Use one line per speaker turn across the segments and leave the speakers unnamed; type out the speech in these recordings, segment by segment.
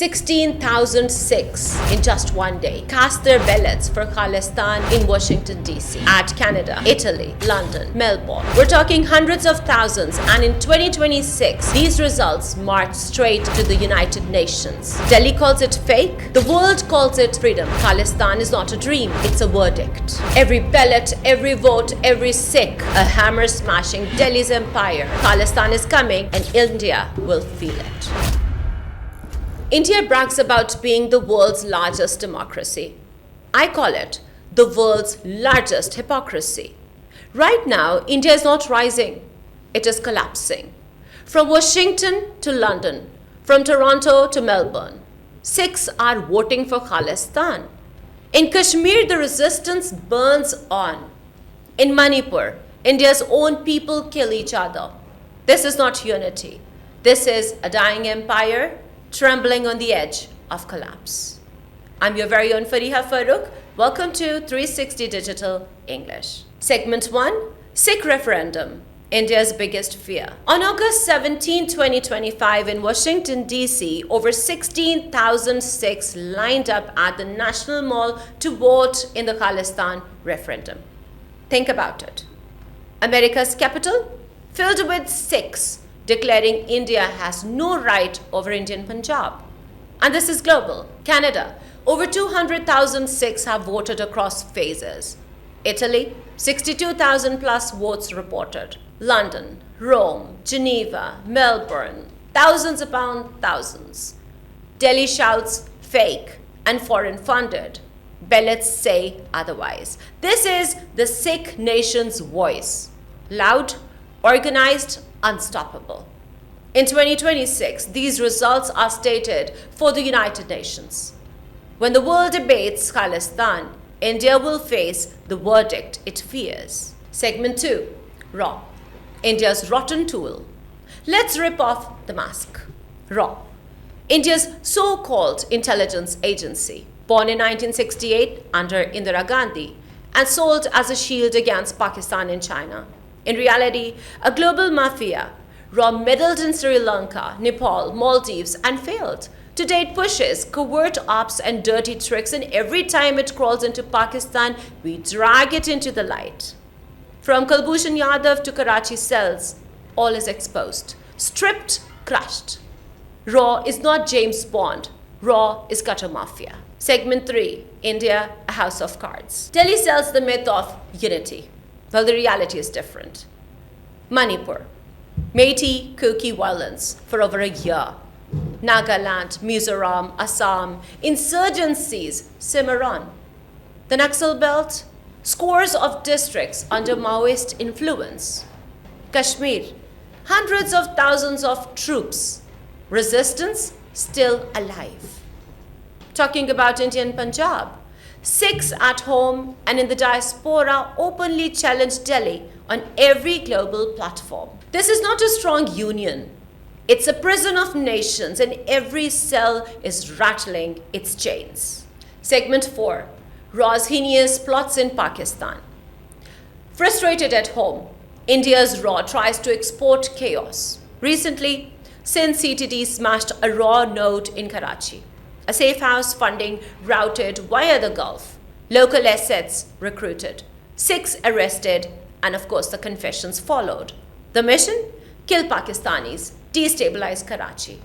16,000 Sikhs in just one day cast their ballots for Khalistan in Washington D.C. at Canada, Italy, London, Melbourne. We're talking hundreds of thousands, and in 2026, these results marched straight to the United Nations. Delhi calls it fake. The world calls it freedom. Khalistan is not a dream, it's a verdict. Every ballot, every vote, every Sikh, a hammer smashing Delhi's empire. Khalistan is coming, and India will feel it. India brags about being the world's largest democracy. I call it the world's largest hypocrisy. Right now, India is not rising, it is collapsing. From Washington to London, from Toronto to Melbourne, Sikhs are voting for Khalistan. In Kashmir, the resistance burns on. In Manipur, India's own people kill each other. This is not unity. This is a dying empire trembling on the edge of collapse. I'm your very own Fariha Farooq. Welcome to 360 Digital English. Segment 1, Sikh Referendum, India's biggest fear. On August 17, 2025 in Washington D.C, over 16,000 Sikhs lined up at the National Mall to vote in the Khalistan referendum. Think about it. America's capital filled with Sikhs declaring India has no right over Indian Punjab. And this is global. Canada, over 200,000 Sikhs have voted across phases. Italy, 62,000 plus votes reported. London, Rome, Geneva, Melbourne, thousands upon thousands. Delhi shouts fake and foreign funded. Ballots say otherwise. This is the Sikh nation's voice. Loud, organized, unstoppable. In 2026, these results are stated for the United Nations. When the world debates Khalistan, India will face the verdict it fears. Segment 2, Raw, India's rotten tool. Let's rip off the mask. Raw, India's so-called intelligence agency, born in 1968 under Indira Gandhi and sold as a shield against Pakistan and China. In reality, a global mafia. Raw meddled in Sri Lanka, Nepal, Maldives, and failed. Today it pushes covert ops and dirty tricks, and every time it crawls into Pakistan, we drag it into the light. From Kulbhushan Yadav to Karachi cells, all is exposed, stripped, crushed. Raw is not James Bond. Raw is gutter mafia. Segment 3, India, a house of cards. Delhi sells the myth of unity. Well, the reality is different. Manipur, Meitei Kuki violence for over a year. Nagaland, Mizoram, Assam, insurgencies simmer on. The Naxal belt, scores of districts under Maoist influence. Kashmir, hundreds of thousands of troops. Resistance still alive. Talking about Indian Punjab, Sikhs at home and in the diaspora openly challenge Delhi on every global platform. This is not a strong union. It's a prison of nations, and every cell is rattling its chains. Segment 4, Raw's heinous plots in Pakistan. Frustrated at home, India's Raw tries to export chaos. Recently, Sindh CTD smashed a Raw node in Karachi. A safe house funding routed via the Gulf. Local assets recruited. Sikhs arrested, and of course the confessions followed. The mission? Kill Pakistanis, destabilize Karachi.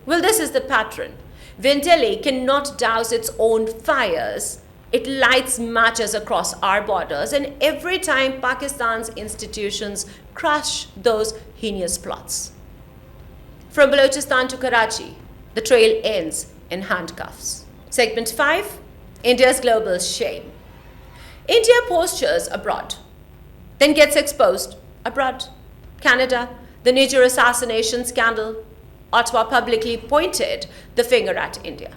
Well, this is the pattern. When Delhi cannot douse its own fires, it lights matches across our borders, and every time Pakistan's institutions crush those heinous plots. From Balochistan to Karachi, the trail ends in handcuffs. Segment 5, India's global shame. India postures abroad, then gets exposed abroad. Canada, the Niger assassination scandal. Ottawa publicly pointed the finger at India.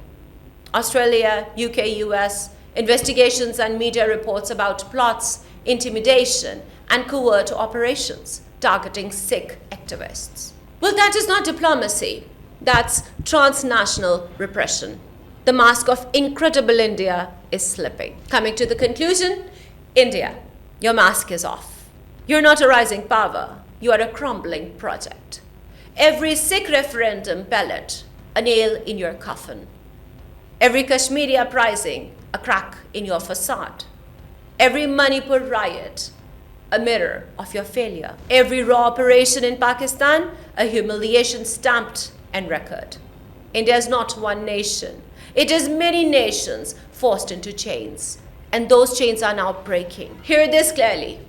Australia, UK, US, investigations and media reports about plots, intimidation, and covert operations targeting Sikh activists. Well, that is not diplomacy. That's transnational repression. The mask of incredible India is slipping. Coming to the conclusion, India, your mask is off. You're not a rising power. You are a crumbling project. Every Sikh referendum ballot a nail in your coffin. Every Kashmiri uprising, a crack in your facade. Every Manipur riot, a mirror of your failure. Every raw operation in Pakistan, a humiliation stamped and record. India is not one nation. It is many nations forced into chains. And those chains are now breaking. Hear this clearly.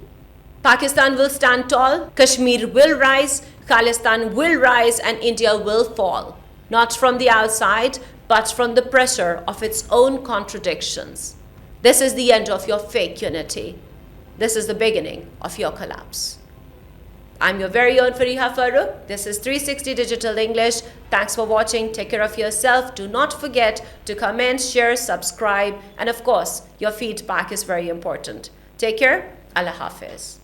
Pakistan will stand tall, Kashmir will rise, Khalistan will rise, and India will fall. Not from the outside, but from the pressure of its own contradictions. This is the end of your fake unity. This is the beginning of your collapse. I'm your very own Fariha Farooq. This is 360 Digital English. Thanks for watching. Take care of yourself. Do not forget to comment, share, subscribe, and of course, your feedback is very important. Take care. Allah Hafiz.